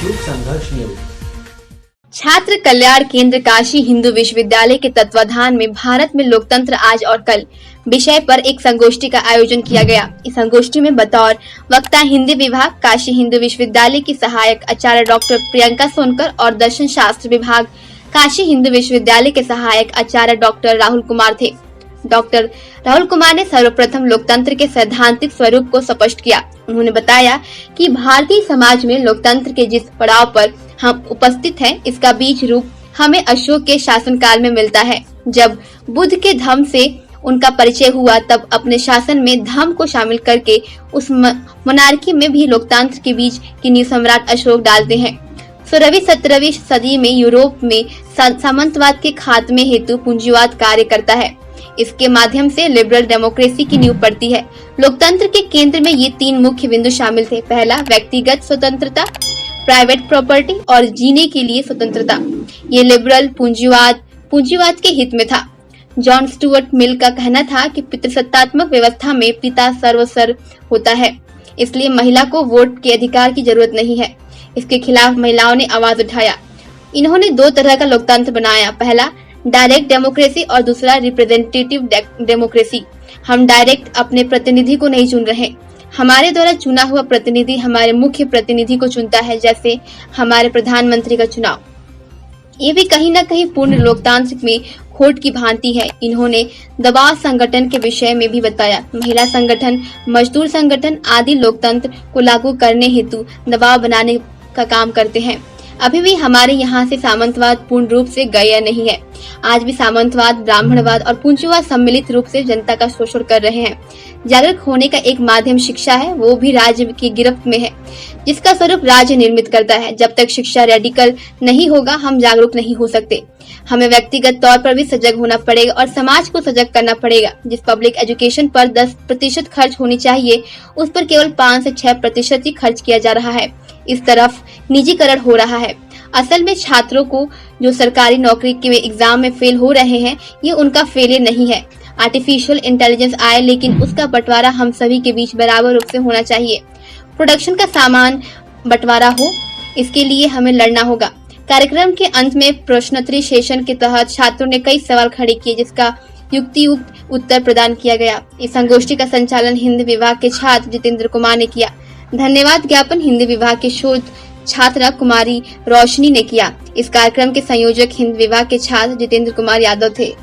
राजयोग संघर्ष न्यूज। छात्र कल्याण केंद्र काशी हिंदू विश्वविद्यालय के तत्वाधान में भारत में लोकतंत्र आज और कल विषय पर एक संगोष्ठी का आयोजन किया गया। इस संगोष्ठी में बतौर वक्ता हिंदी विभाग काशी हिंदू विश्वविद्यालय की सहायक आचार्य डॉक्टर प्रियंका सोनकर और दर्शन शास्त्र विभाग काशी हिंदू विश्वविद्यालय के सहायक आचार्य डॉक्टर राहुल कुमार थे। डॉक्टर राहुल कुमार ने सर्वप्रथम लोकतंत्र के सैद्धांतिक स्वरूप को स्पष्ट किया। उन्होंने बताया कि भारतीय समाज में लोकतंत्र के जिस पड़ाव पर हम उपस्थित हैं, इसका बीज रूप हमें अशोक के शासनकाल में मिलता है। जब बुद्ध के धम्म से उनका परिचय हुआ, तब अपने शासन में धम्म को शामिल करके उस मोनार्की में भी लोकतंत्र के बीज की नींव सम्राट अशोक डालते हैं। 16वीं-17वीं सदी में यूरोप में सामंतवाद के खात्मे हेतु पूंजीवाद कार्य करता है। इसके माध्यम से लिबरल डेमोक्रेसी की नींव पड़ती है। लोकतंत्र के केंद्र में ये 3 मुख्य बिंदु शामिल थे। पहला, व्यक्तिगत स्वतंत्रता, प्राइवेट प्रॉपर्टी और जीने के लिए स्वतंत्रता। ये लिबरल पूंजीवाद के हित में था। जॉन स्टुअर्ट मिल का कहना था कि पितृसत्तात्मक व्यवस्था में पिता सर्वस्व होता है, इसलिए महिला को वोट के अधिकार की जरूरत नहीं है। इसके खिलाफ महिलाओं ने आवाज उठाया। इन्होंने 2 तरह का लोकतंत्र बनाया। पहला, डायरेक्ट डेमोक्रेसी और दूसरा रिप्रेजेंटेटिव डेमोक्रेसी। हम डायरेक्ट अपने प्रतिनिधि को नहीं चुन रहे, हमारे द्वारा चुना हुआ प्रतिनिधि हमारे मुख्य प्रतिनिधि को चुनता है, जैसे हमारे प्रधानमंत्री का चुनाव। ये भी कहीं न कहीं पूर्ण लोकतांत्रिक में खोट की भांति है। इन्होंने दबाव संगठन के विषय में भी बताया। महिला संगठन, मजदूर संगठन आदि लोकतंत्र को लागू करने हेतु दबाव बनाने का काम करते हैं। अभी भी हमारे यहाँ से सामंतवाद पूर्ण रूप से गया नहीं है। आज भी सामंतवाद, ब्राह्मणवाद और पूंजीवाद सम्मिलित रूप से जनता का शोषण कर रहे हैं। जागरूक होने का एक माध्यम शिक्षा है, वो भी राज्य की गिरफ्त में है, जिसका स्वरूप राज्य निर्मित करता है। जब तक शिक्षा रेडिकल नहीं होगा, हम जागरूक नहीं हो सकते। हमें व्यक्तिगत तौर पर भी सजग होना पड़ेगा और समाज को सजग करना पड़ेगा। जिस पब्लिक एजुकेशन पर 10% खर्च होनी चाहिए, उस पर केवल 5 से 6% ही खर्च किया जा रहा है। इस तरफ निजीकरण हो रहा है। असल में छात्रों को जो सरकारी नौकरी के एग्जाम में फेल हो रहे हैं, ये उनका फेलियर नहीं है। आर्टिफिशियल इंटेलिजेंस आए, लेकिन उसका बंटवारा हम सभी के बीच बराबर रूप से होना चाहिए। प्रोडक्शन का सामान बंटवारा हो, इसके लिए हमें लड़ना होगा। कार्यक्रम के अंत में प्रश्नोत्तरी सेशन के तहत छात्रों ने कई सवाल खड़े किए, जिसका युक्तियुक्त उत्तर प्रदान किया गया। इस संगोष्ठी का संचालन हिंदी विभाग के छात्र जितेंद्र कुमार ने किया। धन्यवाद ज्ञापन हिंदी विभाग के शोध छात्रा कुमारी रोशनी ने किया। इस कार्यक्रम के संयोजक हिंदी विभाग के छात्र जितेंद्र कुमार यादव थे।